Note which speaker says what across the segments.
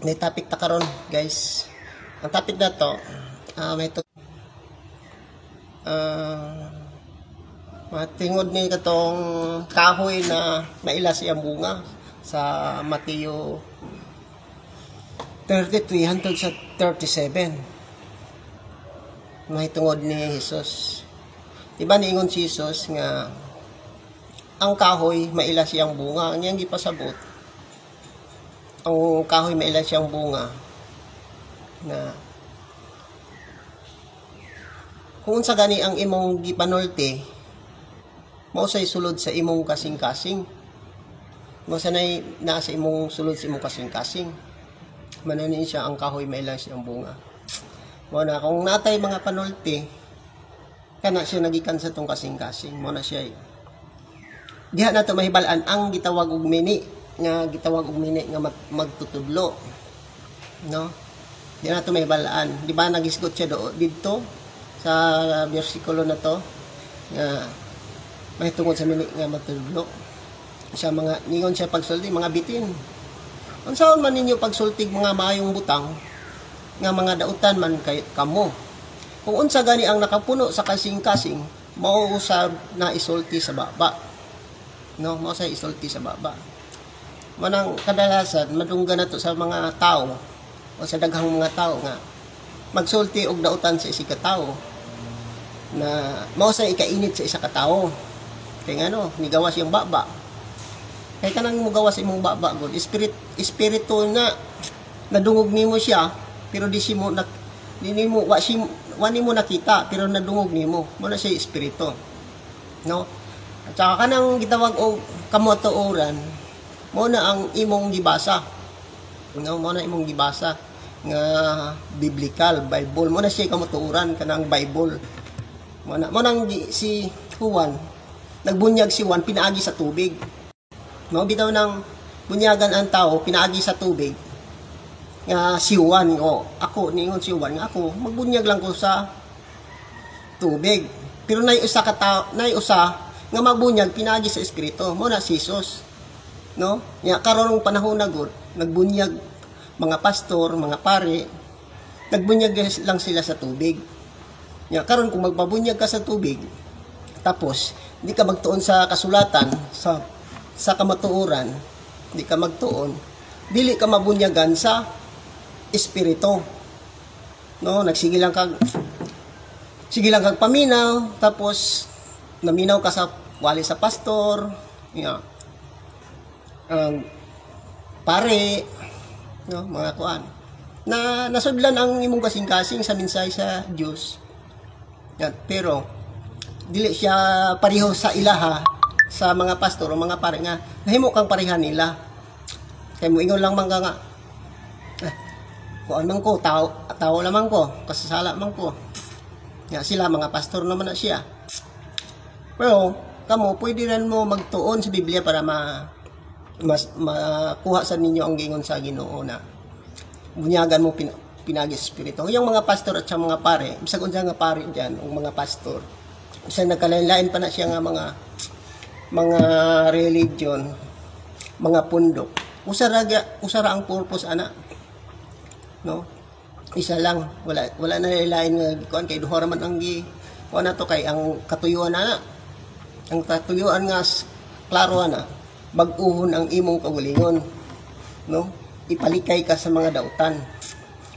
Speaker 1: may topic ta karon, guys. Ang topic na to, may to matingod ni katong kahoy na naila siyang bunga sa Mateo 33 hangtod sa 37. May tungod ni Jesus. Diba niingon si Jesus nga ang kahoy maila siyang bunga, ang iyang gipasabot. Ang kahoy maila siyang bunga na kung unsa gani ang imong gipanulti, mao say sulod sa imong kasing-kasing. Mao sanay nasa imong sulod sa imong kasing-kasing. Mananin siya ang kahoy maila siyang bunga. Mao na kung natay mga panulti, kana siya nagikan sa tong kasing-kasing. Mao na siya. Diha na to mahibalaan ang gitawag og mini nga magtutudlo. No? Di na ito may balaan. Di ba nagisgot siya dito sa versikulo na to nga may tungod sa mini nga magtutudlo. Siya mga ningon siya pagsulti mga bitin. Unsaon man ninyo pagsultig mga maayong butang nga mga dautan man kay kamo. Kung unsa gani ang nakapuno sa kasing-kasing, mao usab na isulti sa baba. No, mao sa isulti sa baba. Manang kadalasan madunggan nato sa mga tao o sa daghang mga tao nga magsulti og dautan sa isa ka tawo na mao sa ikainit sa isa ka tawo. Kay ngano, nigawas yung baba. Kay kanang mugawas imong baba god, espiritu na nadungog nimo siya pero di mo nakita pero nadungog nimo. Mo na siya espiritu. No? At saka kanang gitawag og kamotuoran, mo na ang imong gibasa. No, mo na imong gibasa nga biblical Bible. Mo na siya kamotuoran kanang Bible. Mo nang si Juan nagbunyag si Juan pinaagi sa tubig. No, bitaw nang bunyagan ang tao pinaagi sa tubig. Nga si Juan ako ningon si Juan nga ako magbunyag lang ko sa tubig. Pero nay usa nga magbunyag pinaagi sa espiritu. Mo na si Jesus. No? Nya karon panahon na gud nagbunyag mga pastor, mga pare, nagbunyag lang sila sa tubig. Nya karon kung magpabunyag ka sa tubig, tapos hindi ka magtuon sa kasulatan, sa kamatuoran, hindi ka magtuon, dili ka mabunyagan sa espiritu. No, sige lang kag paminaw, tapos naminaw ka sa wali sa pastor, pare, no, mga kuan na nasudlan ang imong kasing-kasing sa mensahe sa Dios. Pero dili siya pareho sa ilaha sa mga pastor o mga pare nga nahimo kang pareha nila. Kay mo ingon lang man nga kuan man ko tao lamang ko, kasasala man ko. Nga sila mga pastor naman na siya. Pero kamo pwede rin mo magtuon sa Biblia para makuha sa ninyo ang gingon sa Ginoo na bunyagan mo pinagi sa espiritu. Yung mga pastor at sa mga pare, bisag unsa nga pare diyan, ang mga pastor. Isa nagkalain-lain pa na siya nga mga religion, mga pundok. Usara ang purpose ana. No? Isa lang, wala na lain nga kuan kay duha man ang kuan nato kay ang katuyuan ana. Ang katuyuan nga klaro ana, bag-uhon ang imong kaugalingon. No? Ipalikay ka sa mga dautan.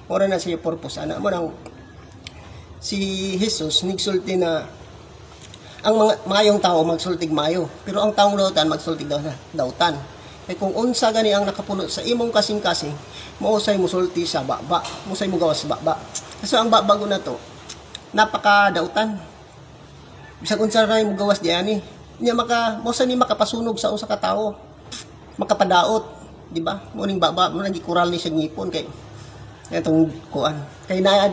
Speaker 1: Ora na siya purpose ana mo nang si Jesus nigsulti na ang mga mayong tao magsultig mayo, pero ang taong dautan magsultig dautan. Kay kung unsa gani ang nakapuno sa imong kasing-kasing, mao say musulti sa baba, mo say mugawas sa baba. Kasi ang babago na to, napaka dautan. Bisag unsa ray mugawas diani, nya mo say ni makapasunog sa usa ka tawo. Makapadaot, di ba? Mo ning baba, mo nang gikural ni siya ngipon kay etong kuan. Kay na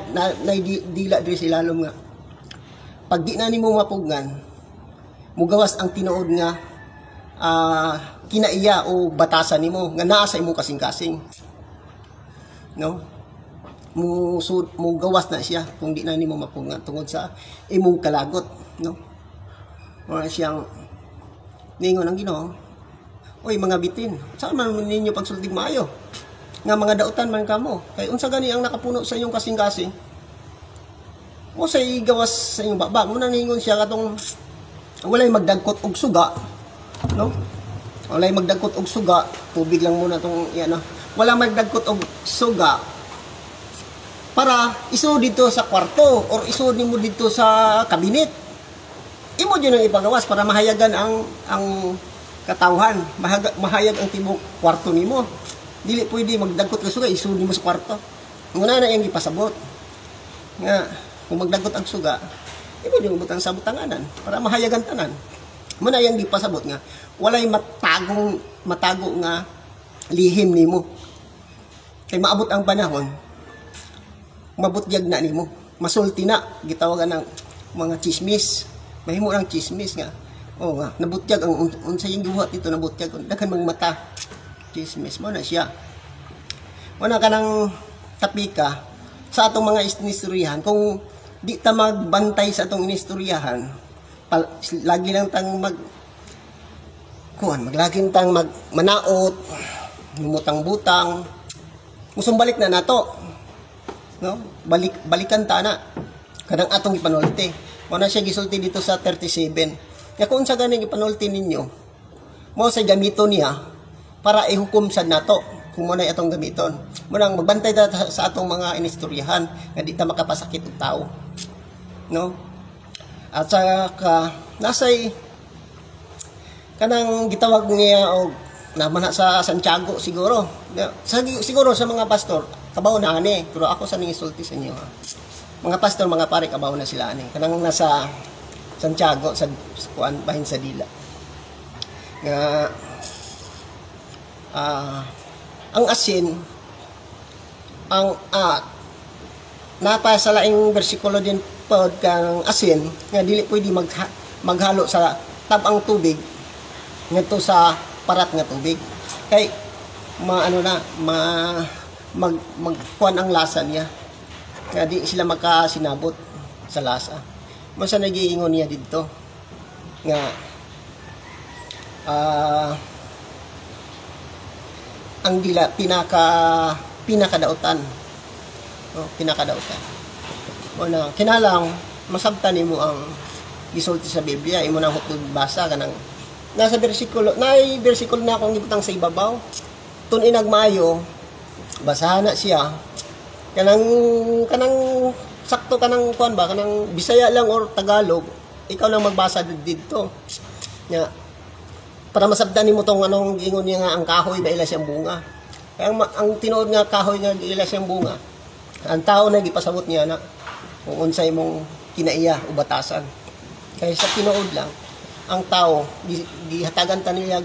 Speaker 1: dila diri si lalom nga. Pag di na nimo mapugnan, mugawas ang tinuod nga kinaiya o batasan nimo nga naa sa imong kasing-kasing. No? Mugawas na siya kung di na nimo mapugnan tungod sa imong kalagot, no? Wala siyang ningon ang Ginoo. Oy mga bitin, saan man ninyo pagsultig maayo? nga mga dautan man kamo. Kay unsa gani ang nakapuno sa inyong kasing-kasing? Mo say gawas sa inyong baba, mo nang ningon siya katong walay magdagkot og suga, no? Walay magdagkot og suga, tubig lang muna tong yan, no? Wala magdagkot og suga para isuod dito sa kwarto or isuod nimo dito sa kabinet. Imo jud ang ipagawas para mahayagan ang katawhan, mahayag ang tibok kwarto nimo. Dili pwede magdagkot ka suga isuod nimo sa kwarto. Nguna na yang gipasabot. Nga kung magdagkot ang suga, imo jud butang sa butanganan para mahayagan tanan. Muna yang gipasabot nga walay matago nga lihim nimo. Kay maabot ang panahon, mabutyag na nimo, masulti na, gitawagan ng mga chismis, mahimo ng chismis nga. O nga, nabutyag ang unsa yung gibuhat dito, nabutyag daghan mang mata, chismis mo na siya. Wala ka ng tapika sa atong mga inistoryahan, kung di ta magbantay sa atong inistoryahan, lagi lang tang maglaging tang manaot, lumutang-butang, musumbalik na nato, no? Balikan ta na kanang atong ipanulti. Wala siya gisulti dito sa 37. Ya kung sa ganing ipanulti ninyo, mo sa gamiton niya para ihukom sad nato kung mo na atong gamiton. Mo nang magbantay ta sa atong mga inistoryahan nga di ta makapasakit og tao, no? At saka nasay kanang gitawag niya og namana sa Santiago siguro. Siguro sa mga pastor, kabaw na ani, pero ako sa ningisulti sa inyo. Mga pastor, mga pare, kabaw na sila ani. Kanang nasa Santiago sa kuan bahin sa dila. Nga ang asin ang napasa laing bersikulo din pod kang asin nga dili pwede maghalo sa tabang tubig ngadto sa parat nga tubig. Kay magkuan ang lasa niya. Nga di sila makasinabot sa lasa. Masa nagiingon niya dito nga ang dila pinakadautan. Oh, pinakadautan. Una, kinalang masabtan nimo ang gisulti sa Biblia, imo nang hutod basa kanang nasa bersikulo, bersikulo na akong gibutang sa ibabaw. Tuninag maayo, basahan na siya. Kanang sakto kanang kuan ba, kanang Bisaya lang or Tagalog, ikaw lang magbasa dito. Nya para masabtan nimo tong anong giingon niya nga ang kahoy ba ila siyang bunga. Kaya ang tinuod nga kahoy nga ila siyang bunga. Ang tao na gipasabot niya na kung unsay mong kinaiya o batasan. Kaya sa tinuod lang ang tao gihatagan ta niya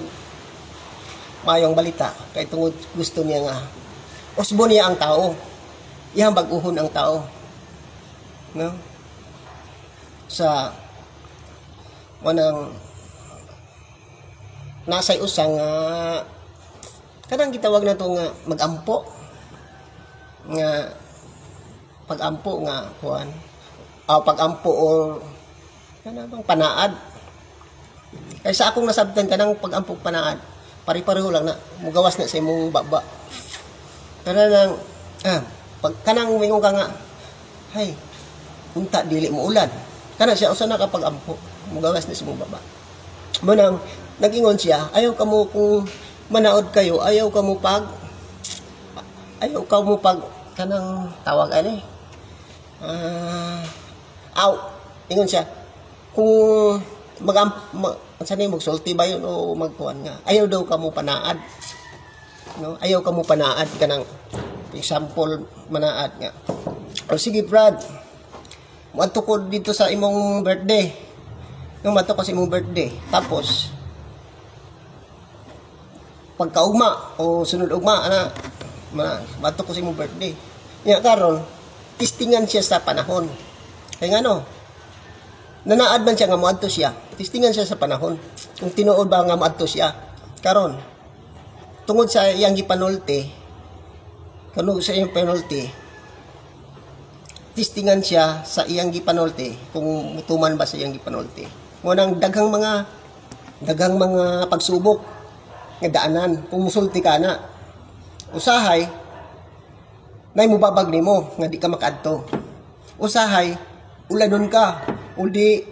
Speaker 1: mayong balita kay tungod gusto niya nga usbon niya ang tao, iyang bag-uhon ang tao, no? Sa manang nasay usang kanang gitawag na to nga magampo nga pagampo nga kuan pagampo or kanang panaad. Kaya sa akong nasabtan kanang pag-ampog panaad, pari-pareho lang na mugawas na sa imong baba. Pero nang pag kanang mingon ka nga, hay, unta dili mo ulan. Kana siya usa na kapag ampo, mugawas na sa imong baba. Mo nang nagingon siya, ayaw ka mo kung manaod kayo, ayaw ka mo pag kanang tawag ani. Ingon siya, kung sanay magsulti ba yun o magkuhan nga, ayaw daw ka mo panaad, no? Ayaw ka mo panaad ka ng example manaad nga, o sige Brad, mato ko dito sa imong birthday, nung mato ko sa imong birthday, tapos pagkaugma o sunod ugma mato ko sa imong birthday nga karon testingan siya sa panahon. Kaya nga no, nanaad man siya nga moadto siya, testingan siya sa panahon kung tinuod ba nga moadto siya. Karon tungod sa iyang gipanulti, testingan siya sa iyang gipanulti kung mutuman ba sa iyang gipanulti. Ngunang daghang mga pagsubok nga daanan kung musulti ka na. Usahay nay mubabag nimo nga di ka makaadto. Usahay ulanon ka o di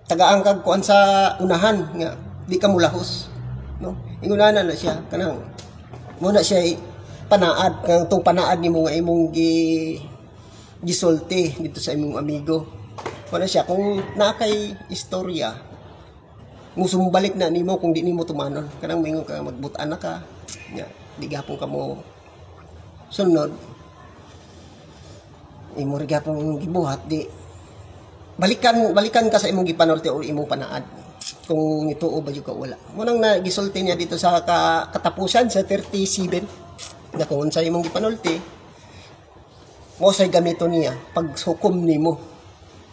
Speaker 1: tagaan kag kuan sa unahan nga di ka mulahos, no? Inguna na siya kanang mo na siya panaad kang tong panaad nimo nga imong gisulti dito sa imong amigo. Wala siya kung nakay istorya musumbalik na nimo kung di nimo tumanon kanang mingon ka magbutan na ka nya di gapon ka mo sunod imo ri gapon gibuhat di balikan ka sa imong gipanulti o imong panaad kung ituo ba jud ka wala mo nang nagisulti niya dito sa katapusan sa 37 na kung unsa imong gipanulti mo say gamito niya pag hukom nimo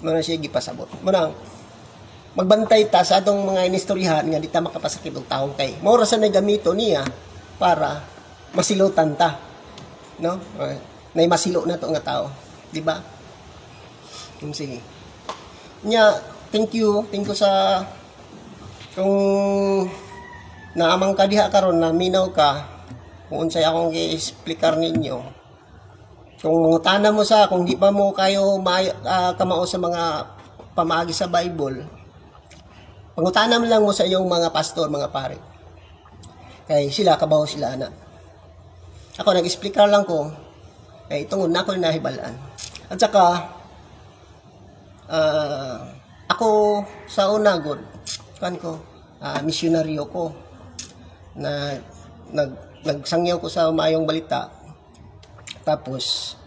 Speaker 1: mo na siya gipasabot mo nang magbantay ta sa atong mga inistoryahan nga di ta makapasakit og taong kay mo ra sa nagamito niya para masilutan ta, no? Nay masilo na to nga tao, di ba? Sige. Nya, thank you sa kung naamang ka diha karon na minaw ka kung unsay akong gi-explicar ninyo. Kung mangutana mo sa kung di pa mo kayo kamao sa mga pamaagi sa Bible, pangutana lang mo sa iyong mga pastor, mga pare. Kay sila kabaw sila ana. Ako nag-explicar lang ko kay tungod na ako nahibalaan. At saka ako sa una god kan ko misyonaryo ko na nagsangyaw ko sa maayong balita. Tapos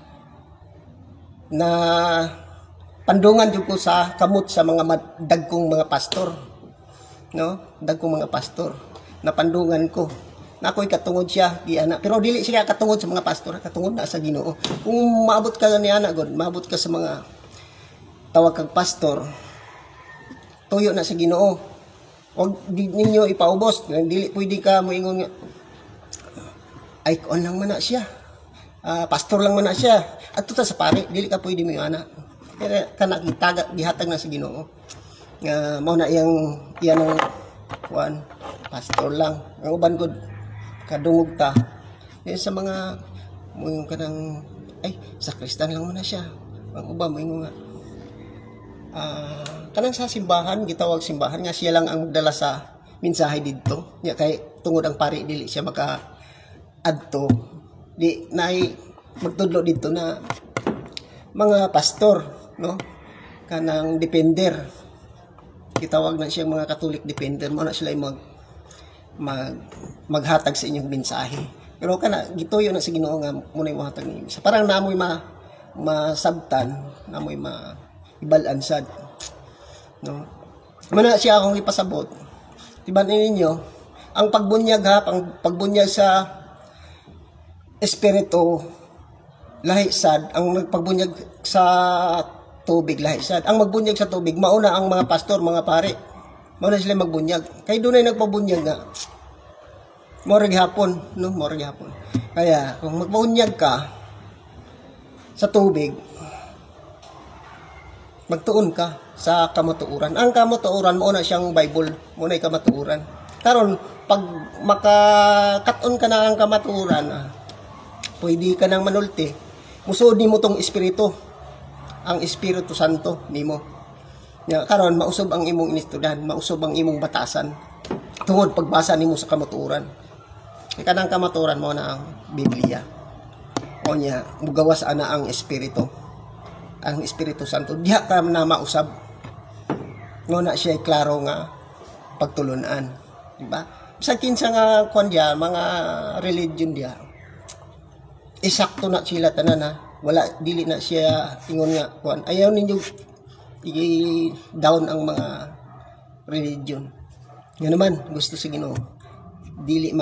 Speaker 1: na pandungan jud ko sa kamot sa mga dagkong mga pastor, no? Dagkong mga pastor na pandungan ko. Na ako'y katungod siya giana, pero dili siya katungod sa mga pastor, katungod na sa Ginoo. Kung maabot ka ni ana god, maabot ka sa mga tawag kag pastor, tuyo na sa Ginoo. Wag ninyo ipaubos, dili pwede ka moingon nga ay kon lang man na siya. Pastor lang man na siya. At tuta sa pare, dili ka pwede mo ana. Pero kana gihatag na sa Ginoo. Nga mao na iyang kuan pastor lang. Ang uban gud kadungog ta. Sa mga moingon kanang ay sakristan lang man na siya. Ang uban moingon nga kanang sa simbahan gitawag simbahan nga siya lang ang magdala sa mensahe didto. Nya kay tungod ang pare dili siya maka adto. Di nay magtudlo dito na mga pastor, no? Kanang defender. Gitawag na siya mga Catholic defender, mo na sila maghatag sa inyong mensahe. Pero kana gituyo na sa Ginoo nga munay mohatag ni isa. Parang namoy masabtan, namoy ibalan sad. No? Mana siya akong ipasabot. Tiban ninyo, ang pagbunyag pagbunyag sa espiritu lahi sad, ang nagpagbunyag sa tubig lahi sad. Ang magbunyag sa tubig mauna ang mga pastor, mga pare. Mauna sila magbunyag. Kay dunay nagpabunyag nga. Mora gihapon, no? Mora gihapon. Kaya kung magbunyag ka sa tubig, magtuon ka sa kamatuoran. Ang kamatuoran mo na siyang Bible, mo na kamatuoran. Karon pag makakat-on ka na ang kamatuoran, pwede ka nang manulti. Musod nimo tong espiritu. Ang Espiritu Santo nimo. Ya, karon mausob ang imong inistudyan, mausob ang imong batasan. Tungod pagbasa nimo sa kamatuoran. Kay kanang kamatuoran mo na ang Biblia. O nya, mugawas ana ang espiritu. Ang Espiritu Santo diha ka na mausab. Ngo na siya klaro nga pagtulunan, di ba? Sa kinsa nga kuan dia, mga religion dia. Isakto na sila tanan ha. Wala dili na siya ingon nga kuan. Ayaw ninyo i-down ang mga religion. Nga naman gusto sa Ginoo. Dili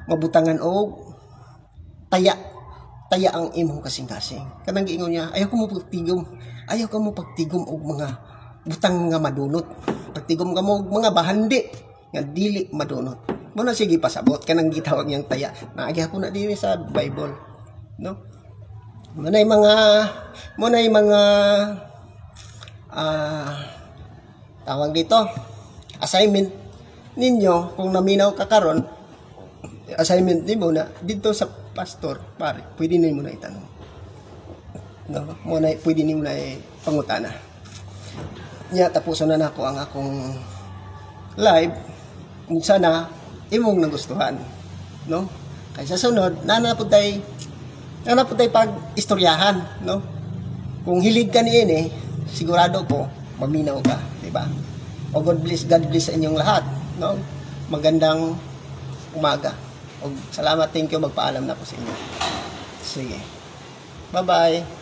Speaker 1: mabutangan og taya ang imong kasing-kasing. Kanang giingon niya, ayaw ko mo pagtigom og mga butang nga madunot. Pagtigom ka mo og mga bahandi nga dili madunot. Mo na sige pasabot kanang gitawag niyang taya. Naagihapon na diri sa Bible, no? Munay mga tawag dito assignment ninyo kung naminaw ka karon assignment nimo na dito sa pastor, pare, pwede nimo na itanong. No, mo na pwede nimo na pangutana. Nya tapuson na nako ang akong live. Sana imong nagustuhan, no? Kay sa sunod nanapod tay pag-istoryahan, no? Kung hilig ka niini, sigurado ko maminaw ka, di ba? O God bless sa inyong lahat, no? Magandang umaga. O salamat, thank you, magpaalam na po sa inyo. Sige. Bye-bye.